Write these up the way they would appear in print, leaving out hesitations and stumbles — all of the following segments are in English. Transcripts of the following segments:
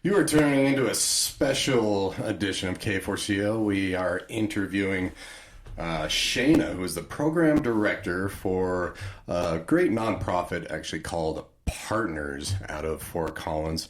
You are tuning into a special edition of K4CO. We are interviewing Shayna, who is the program director for a great nonprofit actually called Partners out of Fort Collins.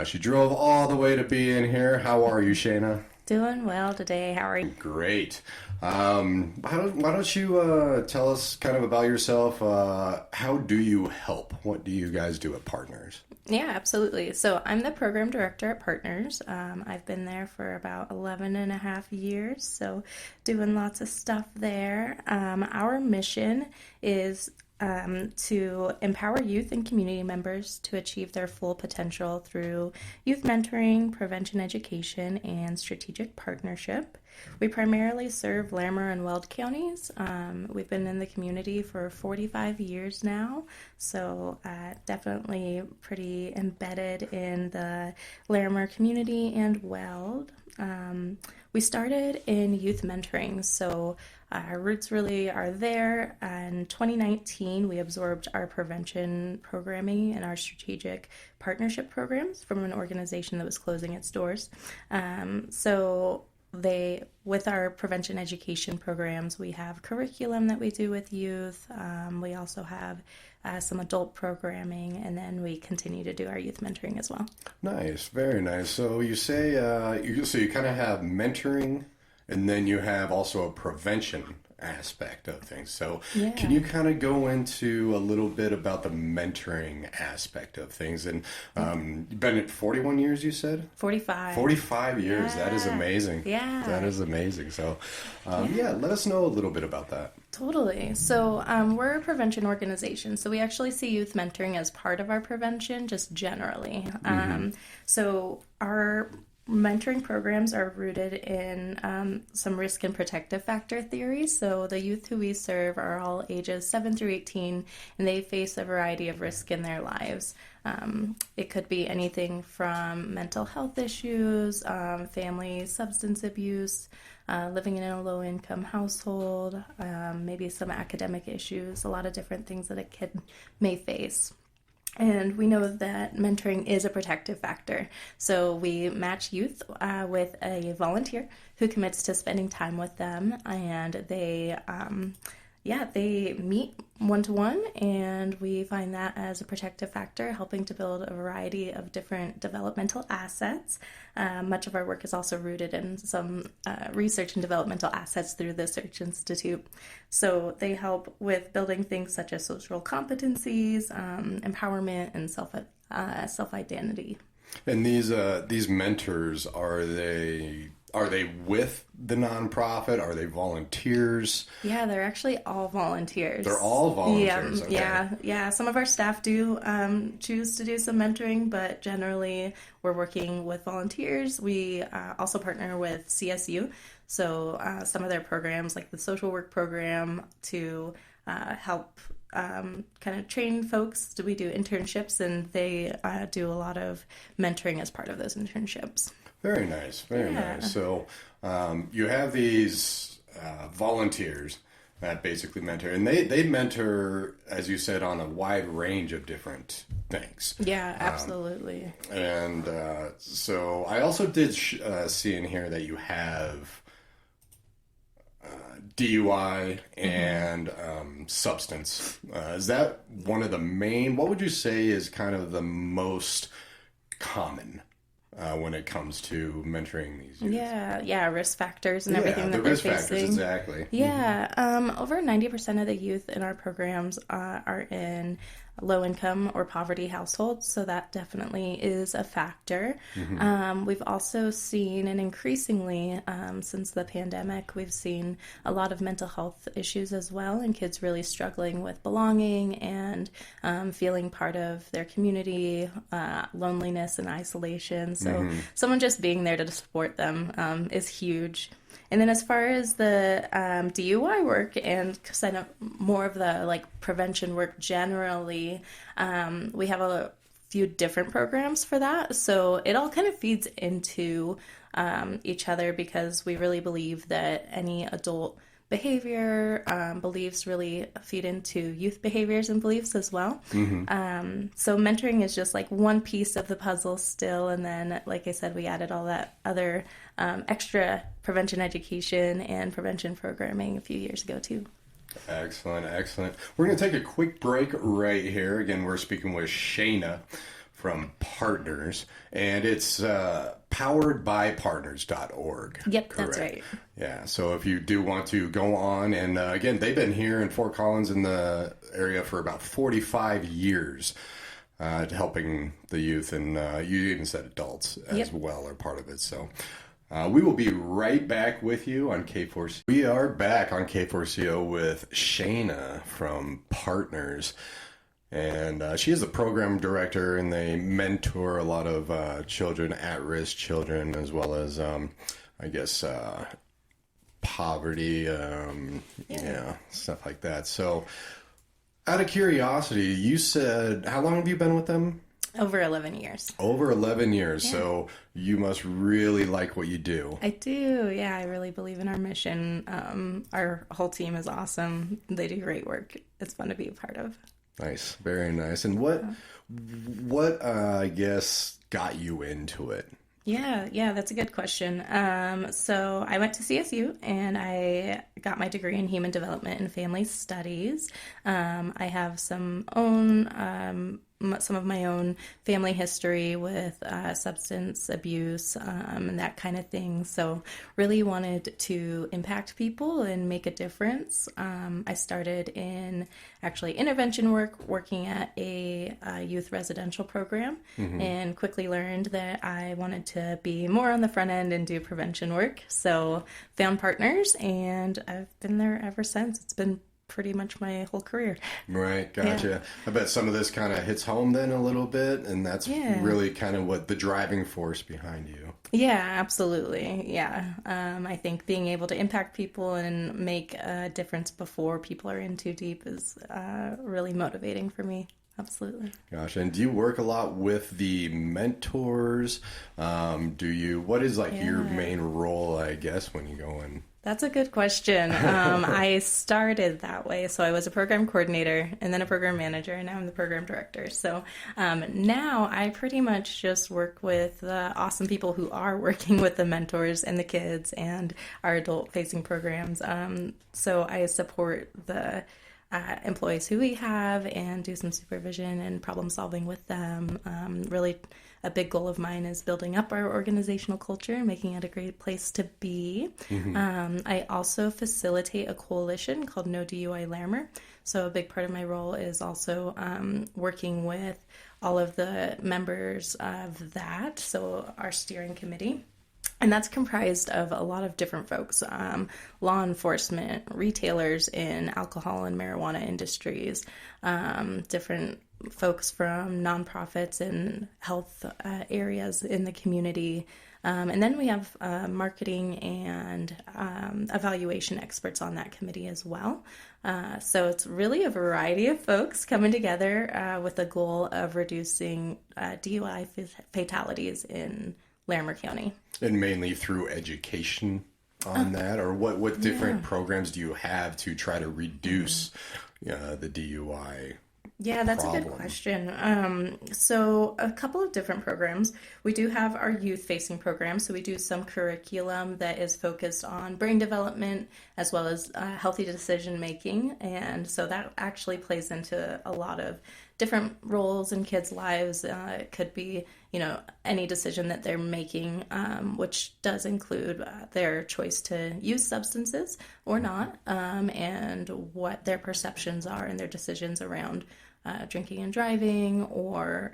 She drove all the way to be in here. How are you, Shayna? Doing well today. How are you? Great. Why don't you tell us kind of about yourself? How do you help? What do you guys do at Partners? Yeah, absolutely. So I'm the program director at Partners. I've been there for about 11 and a half years, so doing lots of stuff there. Our mission is to empower youth and community members to achieve their full potential through youth mentoring, prevention education, and strategic partnership. We primarily serve Larimer and Weld counties. We've been in the community for 45 years now, so definitely pretty embedded in the Larimer community and Weld. We started in youth mentoring, so our roots really are there. In 2019, we absorbed our prevention programming and our strategic partnership programs from an organization that was closing its doors. With our prevention education programs, we have curriculum that we do with youth. We also have some adult programming, and then we continue to do our youth mentoring as well. Nice, very nice. So you say you kind of have mentoring, and then you have also a prevention aspect of things. So Yeah. can you kind of go into a little bit about the mentoring aspect of things? And you've been at 41 years, you said? 45. 45 years. Yeah. That is amazing. Yeah. That is amazing. So let us know a little bit about that. Totally. So we're a prevention organization. So we actually see youth mentoring as part of our prevention, just generally. So our mentoring programs are rooted in some risk and protective factor theories. So the youth who we serve are all ages 7 through 18, and they face a variety of risk in their lives. It could be anything from mental health issues, family substance abuse, living in a low-income household, maybe some academic issues, a lot of different things that a kid may face. And we know that mentoring is a protective factor. So we match youth with a volunteer who commits to spending time with them, and they meet one-to-one, and we find that as a protective factor, helping to build a variety of different developmental assets. Much of our work is also rooted in some research and developmental assets through the Search Institute. So they help with building things such as social competencies, empowerment, and self-identity. And these mentors, are they with the nonprofit? Are they volunteers? Yeah, they're actually all volunteers. They're all volunteers. Yeah, okay. yeah. Some of our staff do choose to do some mentoring, but generally we're working with volunteers. We also partner with CSU, so some of their programs, like the social work program, to help kind of train folks. We do internships, and they do a lot of mentoring as part of those internships. Very nice, very Yeah. nice. So you have these volunteers that basically mentor, and they mentor, as you said, on a wide range of different things. Yeah, absolutely. And so I also did see in here that you have DUI and substance. Is that one of the main? What would you say is kind of the most common when it comes to mentoring these youth? Yeah, risk factors and everything that the they're risk facing. factors, exactly. Yeah, over 90% of the youth in our programs are in low-income or poverty households, so that definitely is a factor. We've also seen, and increasingly since the pandemic, we've seen a lot of mental health issues as well, and kids really struggling with belonging and feeling part of their community, loneliness and isolation. So someone just being there to support them is huge. And then as far as the DUI work and kind of more of the prevention work generally, we have a few different programs for that. So it all kind of feeds into each other, because we really believe that any adult behavior. Beliefs really feed into youth behaviors and beliefs as well. So mentoring is just like one piece of the puzzle still. And then, like I said, we added all that other extra prevention education and prevention programming a few years ago too. Excellent, excellent. We're going to take a quick break right here. Again, we're speaking with Shayna from Partners, and it's poweredbypartners.org. Yep, correct? That's right. Yeah, so if you do want to go on, and again, they've been here in Fort Collins in the area for about 45 years, helping the youth, and you even said adults as well are part of it. So we will be right back with you on K4CO. We are back on K4CO with Shayna from Partners. And she is the program director, and they mentor a lot of children, at-risk children, as well as, poverty, stuff like that. So, out of curiosity, you said, how long have you been with them? Over 11 years. Over 11 years. Yeah. So you must really like what you do. I do. Yeah, I really believe in our mission. Our whole team is awesome. They do great work. It's fun to be a part of. Nice. Very nice. And what I guess got you into it? Yeah, that's a good question. So I went to CSU and I got my degree in human development and family studies. I have some of my own family history with substance abuse and that kind of thing. So really wanted to impact people and make a difference. I started in actually intervention work, working at a youth residential program, and quickly learned that I wanted to be more on the front end and do prevention work. So found Partners, and I've been there ever since. It's been pretty much my whole career. Right, gotcha. Yeah. I bet some of this kind of hits home then a little bit, and that's really kind of what the driving force behind you. Yeah, absolutely. Yeah. I think being able to impact people and make a difference before people are in too deep is really motivating for me. Absolutely. Gosh, and do you work a lot with the mentors? What is your main role, I guess, when you go in? That's a good question. I started that way. So I was a program coordinator and then a program manager, and now I'm the program director. So now I pretty much just work with the awesome people who are working with the mentors and the kids and our adult-facing programs. So I support the employees who we have and do some supervision and problem solving with them. Really, a big goal of mine is building up our organizational culture and making it a great place to be. I also facilitate a coalition called No DUI Larimer. So a big part of my role is also working with all of the members of that, so our steering committee. And that's comprised of a lot of different folks, law enforcement, retailers in alcohol and marijuana industries, different folks from nonprofits and health areas in the community. And then we have marketing and evaluation experts on that committee as well. So it's really a variety of folks coming together with the goal of reducing DUI fatalities in Larimer County. And mainly through education on that, or what different programs do you have to try to reduce the DUI? Yeah, that's a good question. So a couple of different programs. We do have our youth-facing program, so we do some curriculum that is focused on brain development as well as healthy decision-making, and so that actually plays into a lot of different roles in kids' lives. It could be, any decision that they're making, which does include their choice to use substances or not, and what their perceptions are and their decisions around drinking and driving, or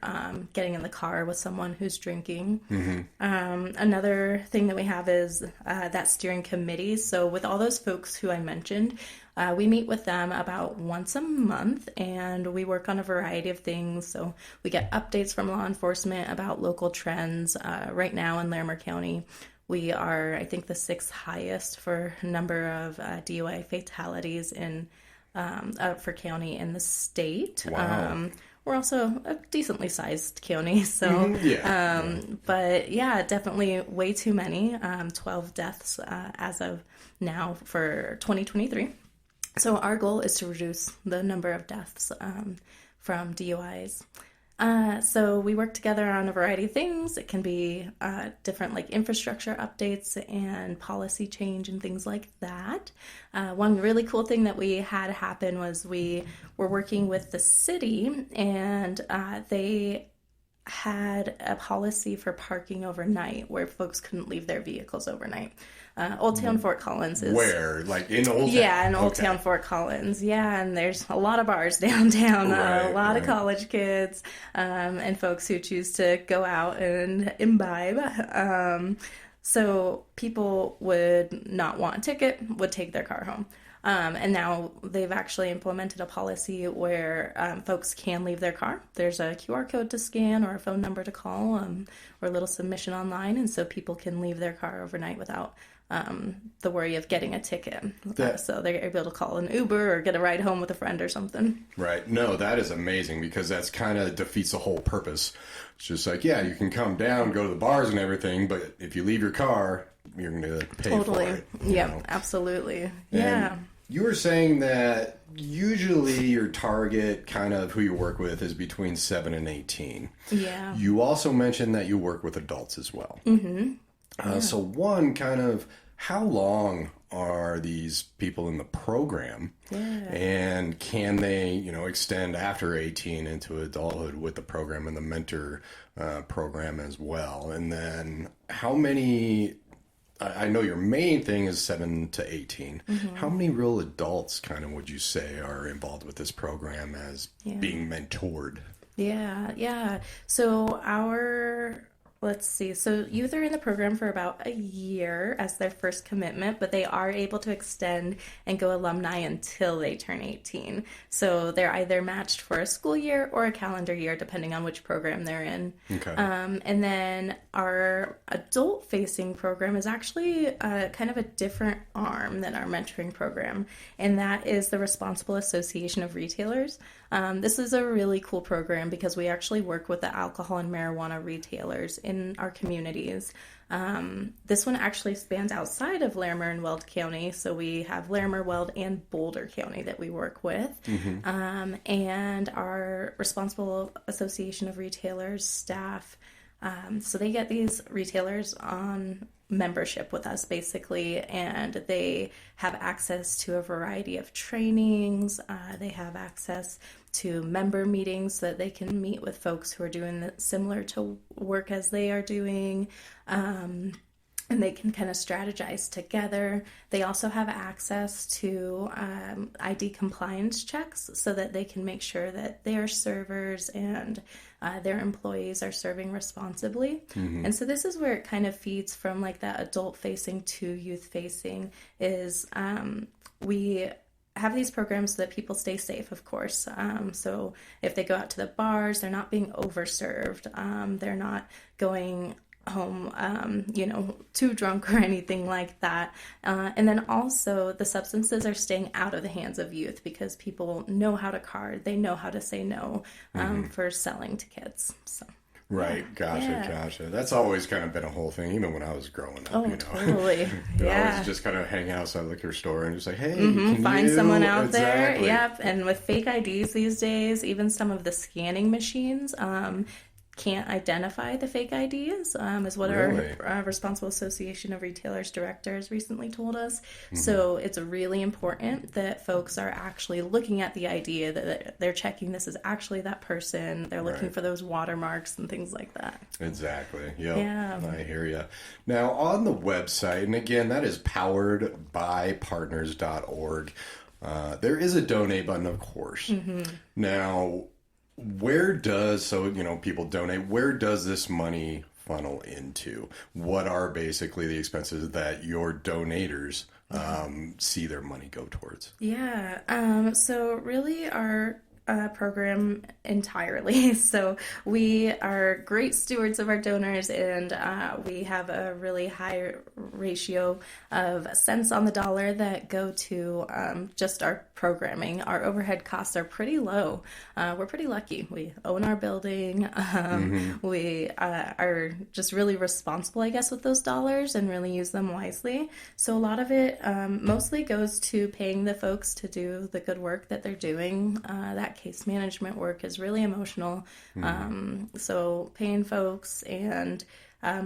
getting in the car with someone who's drinking. Another thing that we have is that steering committee. So with all those folks who I mentioned, we meet with them about once a month, and we work on a variety of things. So we get updates from law enforcement about local trends. Right now in Larimer County, we are, I think, the 6th highest for number of DUI fatalities in for county in the state. Wow. we're also a decently sized county. So, but yeah, definitely way too many. 12 deaths as of now for 2023. So our goal is to reduce the number of deaths from DUIs. So we work together on a variety of things. It can be different like infrastructure updates and policy change and things like that. One really cool thing that we had happen was we were working with the city, and they had a policy for parking overnight where folks couldn't leave their vehicles overnight. Old Town Fort Collins is... Where? Like in Old Town? Yeah, in Old Town Fort Collins. Yeah, and there's a lot of bars downtown, a lot of college kids, and folks who choose to go out and imbibe. So people would not want a ticket, would take their car home. And now they've actually implemented a policy where folks can leave their car. There's a QR code to scan or a phone number to call, or a little submission online, and so people can leave their car overnight without the worry of getting a ticket. So they're able to call an Uber or get a ride home with a friend or something. Right. No, that is amazing, because that's kind of defeats the whole purpose. It's just like, yeah, you can come down, go to the bars and everything, but if you leave your car, you're going to pay for it. Yeah, absolutely. And you were saying that usually your target kind of who you work with is between 7 and 18. Yeah. You also mentioned that you work with adults as well. Mm-hmm. So one, kind of, how long are these people in the program? Yeah. And can they, extend after 18 into adulthood with the program and the mentor program as well? And then how many, I know your main thing is 7 to 18. Mm-hmm. How many real adults kind of would you say are involved with this program as being mentored? Yeah. So let's see. So youth are in the program for about a year as their first commitment, but they are able to extend and go alumni until they turn 18. So they're either matched for a school year or a calendar year, depending on which program they're in. Okay. And then our adult-facing program is actually kind of a different arm than our mentoring program, and that is the Responsible Association of Retailers. This is a really cool program because we actually work with the alcohol and marijuana retailers in our communities. This one actually spans outside of Larimer and Weld County. So we have Larimer, Weld, and Boulder County that we work with. Mm-hmm. And our Responsible Association of Retailers staff, so they get these retailers on membership with us basically, and they have access to a variety of trainings. They have access to member meetings so that they can meet with folks who are doing similar to work as they are doing, and they can kind of strategize together. They also have access to ID compliance checks so that they can make sure that their servers and their employees are serving responsibly. Mm-hmm. And so this is where it kind of feeds from like that adult facing to youth facing is we have these programs so that people stay safe, of course. So if they go out to the bars, they're not being overserved. They're not going home, too drunk or anything like that. And then also the substances are staying out of the hands of youth because people know how to card. They know how to say no for selling to kids. So. Right. Gotcha. That's always kind of been a whole thing, even when I was growing up. Oh, totally. I was just kind of hang out outside the liquor store and just like, hey, can find you? Someone out Exactly. there. Yep. And with fake IDs these days, even some of the scanning machines can't identify the fake IDs, is what Really? Our Responsible Association of Retailers director has recently told us. Mm-hmm. So it's really important that folks are actually looking at the ID, that they're checking this is actually that person. They're looking for those watermarks and things like that. Exactly. Yep. Yeah. I hear you. Now, on the website, and again, that is poweredbypartners.org, there is a donate button, of course. Mm-hmm. Now, people donate, where does this money funnel into? What are basically the expenses that your donators see their money go towards? Yeah. So really our program entirely. So we are great stewards of our donors, and we have a really high ratio of cents on the dollar that go to just our programming. Our overhead costs are pretty low. We're pretty lucky. We own our building. We are just really responsible, I guess, with those dollars and really use them wisely. So a lot of it mostly goes to paying the folks to do the good work that they're doing. That case management work is really emotional. So paying folks and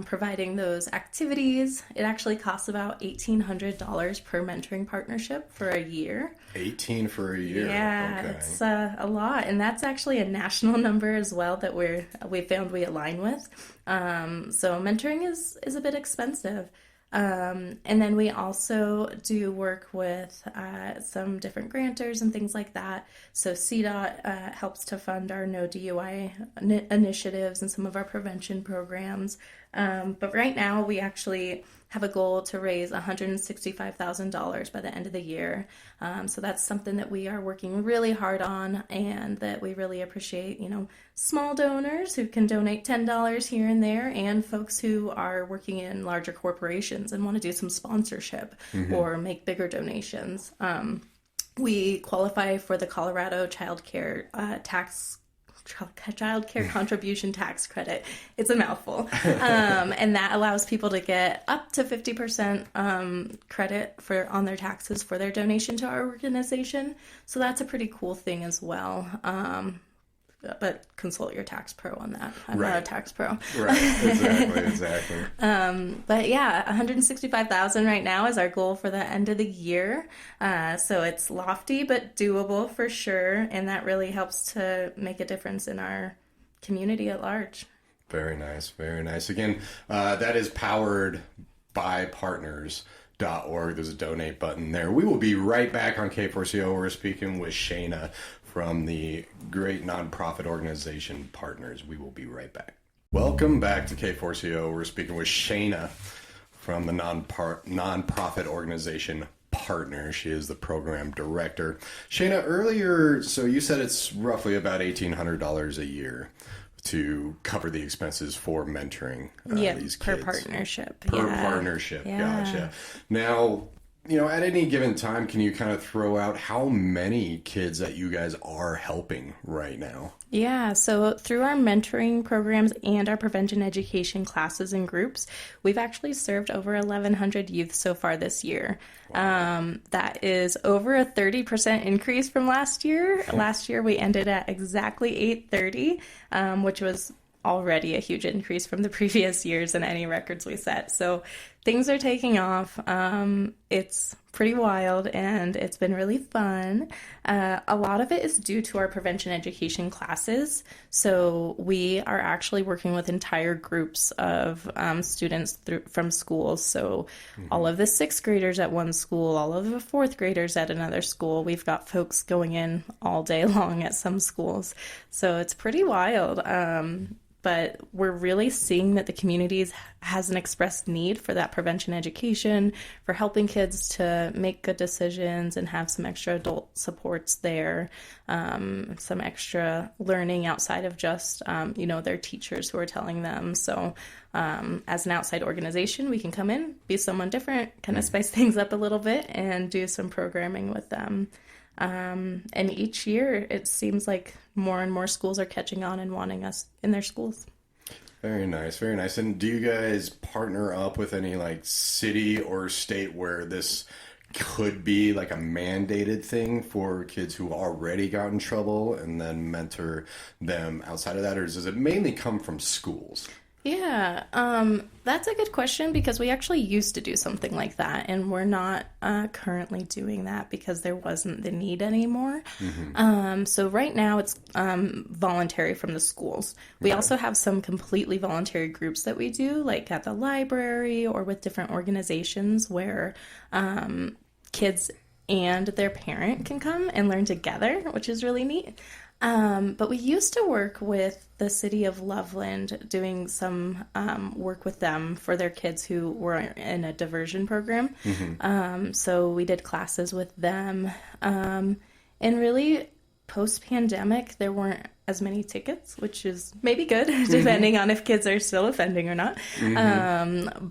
providing those activities. It actually costs about $1,800 per mentoring partnership for a year. 18 for a year. Yeah, okay. It's a lot, and that's actually a national number as well that we found we align with. So mentoring is a bit expensive. And then we also do work with some different grantors and things like that. So CDOT helps to fund our No DUI initiatives and some of our prevention programs. But right now we actually have a goal to raise $165,000 by the end of the year. So that's something that we are working really hard on, and that we really appreciate, small donors who can donate $10 here and there, and folks who are working in larger corporations and want to do some sponsorship or make bigger donations. We qualify for the Colorado Child Care Contribution Tax Credit. It's a mouthful. And that allows people to get up to 50% credit on their taxes for their donation to our organization. So that's a pretty cool thing as well. But consult your tax pro on that. I'm not a tax pro. Right, exactly. But yeah, $165,000 right now is our goal for the end of the year. So it's lofty but doable for sure, and that really helps to make a difference in our community at large. Very nice, very nice. Again, that is powered by partners.org. There's a donate button there. We will be right back on K4CO. We're speaking with Shayna from the great nonprofit organization Partners. We will be right back. Welcome back to K4CO. We're speaking with Shayna from the nonprofit organization Partners. She is the program director. Shayna, earlier, so you said it's roughly about $1,800 a year to cover the expenses for mentoring these kids. Per partnership. Per partnership, Yeah. Gotcha. Now, at any given time, can you kind of throw out how many kids that you guys are helping right now? Yeah, so through our mentoring programs and our prevention education classes and groups, we've actually served over 1,100 youth so far this year. Wow. That is over a 30% increase from last year. Last year, we ended at exactly 830, which was already a huge increase from the previous years and any records we set. So things are taking off. It's pretty wild, and it's been really fun. A lot of it is due to our prevention education classes. So we are actually working with entire groups of students from schools. So all of the 6th graders at one school, all of the 4th graders at another school. We've got folks going in all day long at some schools. So it's pretty wild. But we're really seeing that the community has an expressed need for that prevention education, for helping kids to make good decisions and have some extra adult supports there, some extra learning outside of just, their teachers who are telling them. So as an outside organization, we can come in, be someone different, kind of spice things up a little bit, and do some programming with them. And each year it seems like more and more schools are catching on and wanting us in their schools. Very nice, very nice. And do you guys partner up with any city or state where this could be a mandated thing for kids who already got in trouble and then mentor them outside of that? Or does it mainly come from schools? Yeah, that's a good question, because we actually used to do something like that, and we're not currently doing that because there wasn't the need anymore. So right now it's voluntary from the schools. We also have some completely voluntary groups that we do, like at the library or with different organizations where kids and their parent can come and learn together, which is really neat. But we used to work with the city of Loveland, doing some work with them for their kids who were in a diversion program. So we did classes with them. And really, post-pandemic, there weren't as many tickets, which is maybe good, depending on if kids are still offending or not.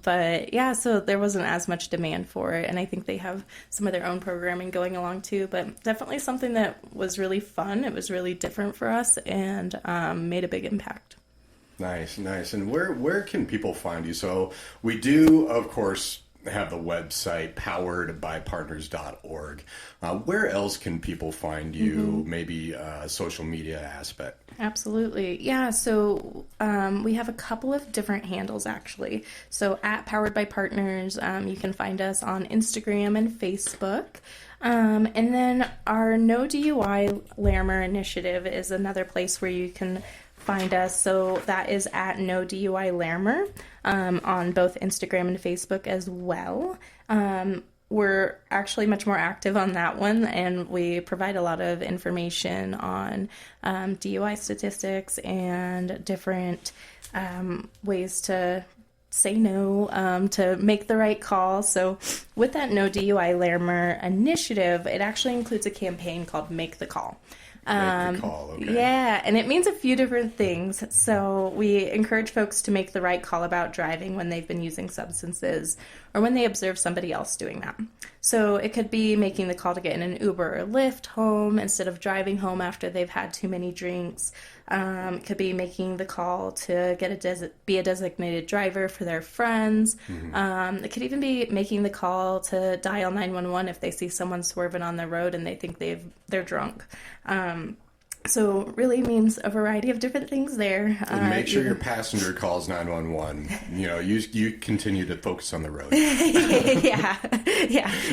But yeah, so there wasn't as much demand for it, and I think they have some of their own programming going along too, but definitely something that was really fun. It was really different for us and made a big impact. Nice. And where can people find you? So we do, of course, have the website poweredbypartners.org. Where else can people find you? Maybe social media aspect. Absolutely. Yeah. So we have a couple of different handles actually. So at Powered by Partners, you can find us on Instagram and Facebook. And then our No DUI Larimer initiative is another place where you can find us. So that is at No DUI Larimer on both Instagram and Facebook as well. We're actually much more active on that one, and we provide a lot of information on DUI statistics and different ways to say no, to make the right call. So with that No DUI Larimer initiative, it actually includes a campaign called Make the Call. Make the call, okay. Yeah, and it means a few different things. So we encourage folks to make the right call about driving when they've been using substances or when they observe somebody else doing that. So it could be making the call to get in an Uber or Lyft home instead of driving home after they've had too many drinks. It could be making the call to be a designated driver for their friends. It could even be making the call to dial 911 if they see someone swerving on the road and they think they're drunk. So it really means a variety of different things there. And make sure your passenger calls 911. You continue to focus on the road. yeah.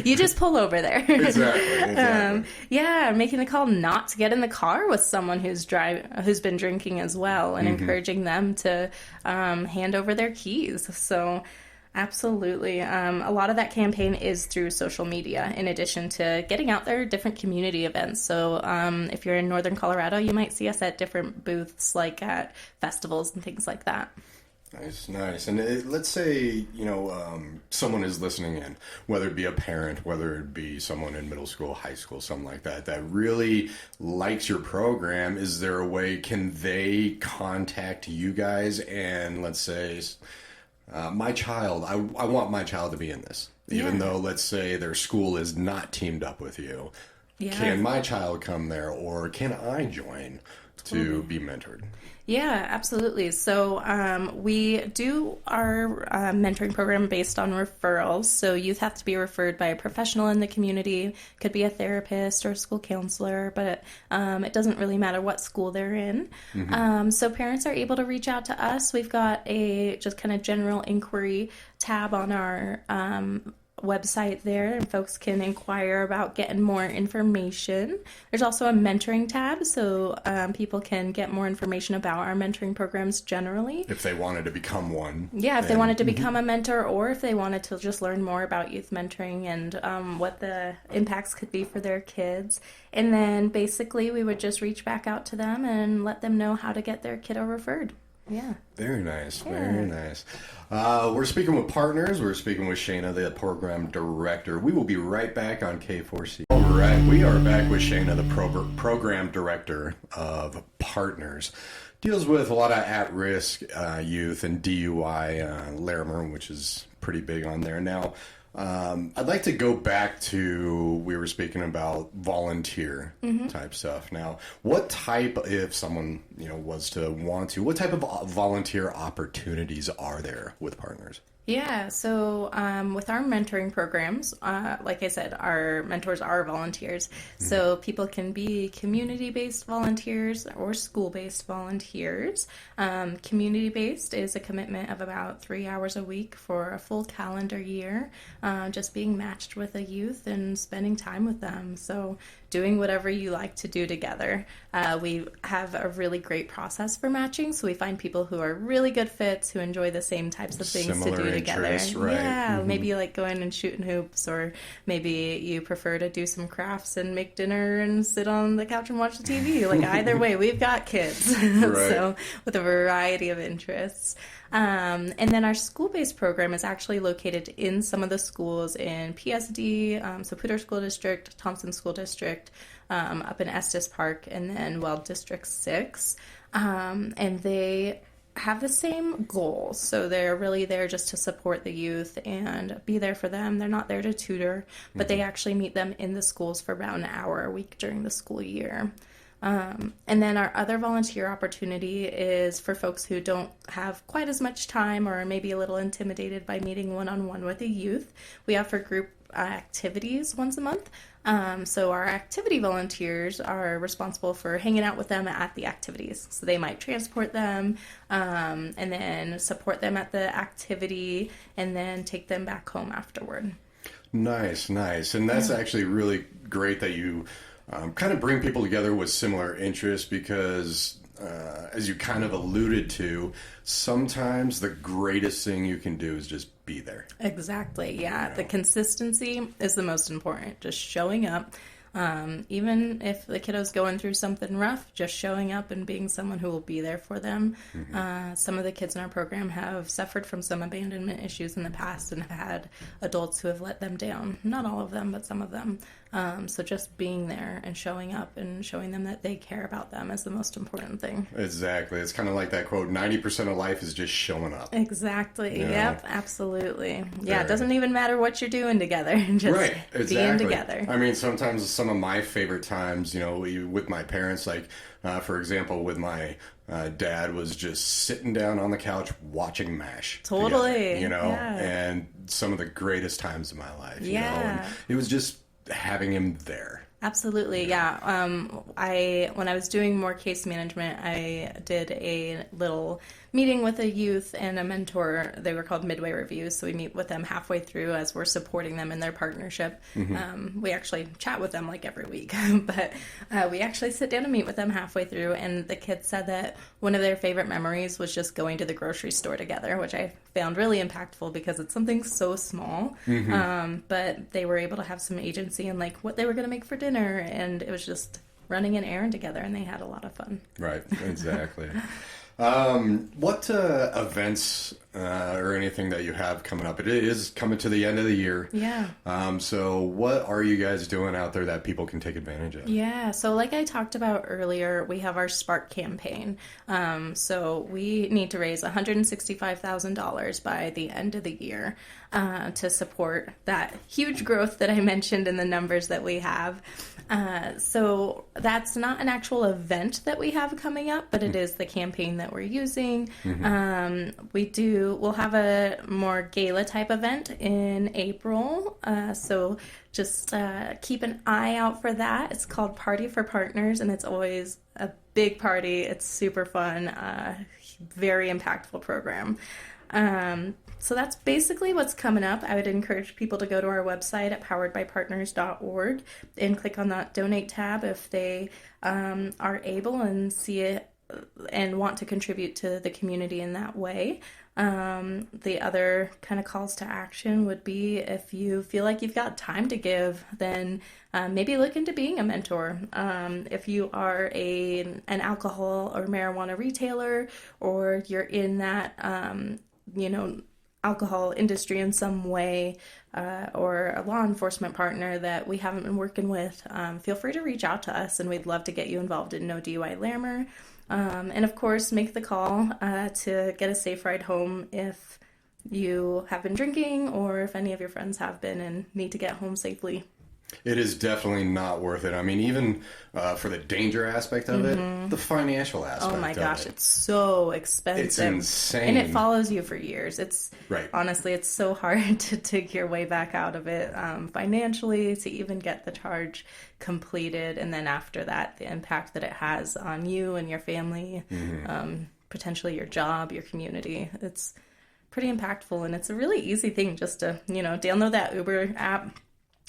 You just pull over there. Exactly. Making the call not to get in the car with someone who's been drinking as well, and encouraging them to hand over their keys. So. Absolutely. A lot of that campaign is through social media, in addition to getting out there different community events. So if you're in Northern Colorado, you might see us at different booths, like at festivals and things like that. Nice. And let's say, someone is listening in, whether it be a parent, whether it be someone in middle school, high school, something like that really likes your program. Is there a way, can they contact you guys and let's say... my child, I want my child to be in this, even though, let's say, their school is not teamed up with you. Yeah. Can my child come there, or can I join to be mentored? Yeah, absolutely. So we do our mentoring program based on referrals. So youth have to be referred by a professional in the community. Could be a therapist or a school counselor, but it doesn't really matter what school they're in. So parents are able to reach out to us. We've got a just kind of general inquiry tab on our website there, and folks can inquire about getting more information. There's also a mentoring tab, so people can get more information about our mentoring programs generally. If they wanted to become one. Yeah, if they wanted to become a mentor, or if they wanted to just learn more about youth mentoring and what the impacts could be for their kids. And then basically we would just reach back out to them and let them know how to get their kiddo referred. Yeah. Very nice. Yeah. Very nice. We're speaking with partners. We're speaking with Shayna, the program director. We will be right back on K4C. All right. We are back with Shayna, the program director of Partners. Deals with a lot of at-risk youth and DUI, Larimer, which is pretty big on there. Now, I'd like to go back to, we were speaking about volunteer type stuff. Now, what type, if someone, was to want to, what type of volunteer opportunities are there with Partners? Yeah, so with our mentoring programs, like I said, our mentors are volunteers. So people can be community-based volunteers or school-based volunteers. Community-based is a commitment of about 3 hours a week for a full calendar year, just being matched with a youth and spending time with them. So doing whatever you like to do together. We have a really great process for matching, so we find people who are really good fits, who enjoy the same types of things Similar to do together. Right. Yeah, maybe like going and shooting hoops, or maybe you prefer to do some crafts and make dinner and sit on the couch and watch the TV. Like either way, we've got kids. Right. So with a variety of interests. And then our school-based program is actually located in some of the schools in PSD, so Poudre School District, Thompson School District, up in Estes Park, and then, District 6. And they have the same goals. So they're really there just to support the youth and be there for them. They're not there to tutor, but they actually meet them in the schools for about an hour a week during the school year. And then our other volunteer opportunity is for folks who don't have quite as much time or maybe a little intimidated by meeting one-on-one with a youth. We offer group activities once a month. So our activity volunteers are responsible for hanging out with them at the activities. So they might transport them, and then support them at the activity, and then take them back home afterward. Nice. And that's actually really great that you kind of bring people together with similar interests, because as you kind of alluded to, sometimes the greatest thing you can do is just be there. Exactly. Yeah. The consistency is the most important. Just showing up. Even if the kiddo's going through something rough, just showing up and being someone who will be there for them. Some of the kids in our program have suffered from some abandonment issues in the past and have had adults who have let them down. Not all of them, but some of them. So just being there and showing up and showing them that they care about them is the most important thing. Exactly. It's kind of like that quote, 90% of life is just showing up. Exactly. Yep, absolutely. Yeah, it doesn't even matter what you're doing together. Just being together. I mean, sometimes some of my favorite times, with my parents, like, for example, with my dad, was just sitting down on the couch watching MASH. Totally. Together, and some of the greatest times of my life. Yeah. And it was just having him there. Absolutely, yeah. When I was doing more case management, I did a little meeting with a youth and a mentor. They were called midway reviews, so we meet with them halfway through as we're supporting them in their partnership. We actually chat with them like every week, but we actually sit down and meet with them halfway through, and the kids said that one of their favorite memories was just going to the grocery store together, which I found really impactful because it's something so small, but they were able to have some agency in like what they were going to make for dinner, and it was just running an errand together, and they had a lot of fun. Right, exactly. What events or anything that you have coming up? It is coming to the end of the year. Yeah. So what are you guys doing out there that people can take advantage of? Yeah. So like I talked about earlier, we have our Spark campaign. So we need to raise $165,000 by the end of the year to support that huge growth that I mentioned in the numbers that we have. So that's not an actual event that we have coming up, but it is the campaign that we're using. We'll have a more gala type event in April. So just keep an eye out for that. It's called Party for Partners, and it's always a big party. It's super fun, very impactful program. So that's basically what's coming up. I would encourage people to go to our website at poweredbypartners.org and click on that donate tab if they are able and see it and want to contribute to the community in that way. The other kind of calls to action would be if you feel like you've got time to give, then maybe look into being a mentor. If you are an alcohol or marijuana retailer, or you're in that, alcohol industry in some way, or a law enforcement partner that we haven't been working with, feel free to reach out to us, and we'd love to get you involved in No DUI Larimer. And of course, make the call to get a safe ride home if you have been drinking, or if any of your friends have been and need to get home safely. It is definitely not worth it. I mean, even for the danger aspect of it, the financial aspect of it. Oh my gosh, it's so expensive. It's insane. And it follows you for years. Honestly, it's so hard to dig your way back out of it financially, to even get the charge completed. And then after that, the impact that it has on you and your family, potentially your job, your community. It's pretty impactful, and it's a really easy thing just to, download that Uber app.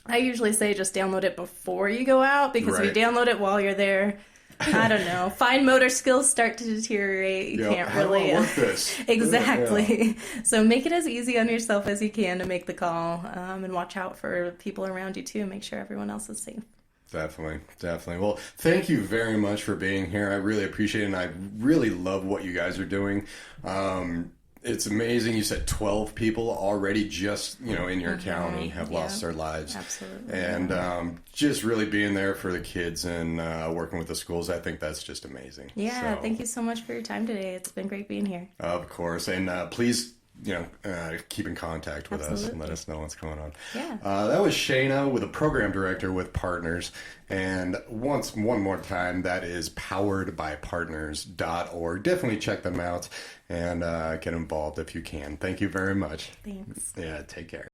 I usually say just download it before you go out, because if you download it while you're there, I don't know, fine motor skills start to deteriorate. You can't really... How do I work this? Exactly. Yeah. So make it as easy on yourself as you can to make the call, and watch out for people around you too, and make sure everyone else is safe. Definitely. Well, thank you very much for being here. I really appreciate it, and I really love what you guys are doing. It's amazing. You said 12 people already just, in your county have lost their lives. Absolutely. And just really being there for the kids and working with the schools, I think that's just amazing. Yeah, thank you so much for your time today. It's been great being here. Of course. And please, keep in contact with us and let us know what's going on. Yeah. That was Shayna, with a program director with Partners. And one more time, that is poweredbypartners.org. Definitely check them out and get involved if you can. Thank you very much. Thanks. Yeah, take care.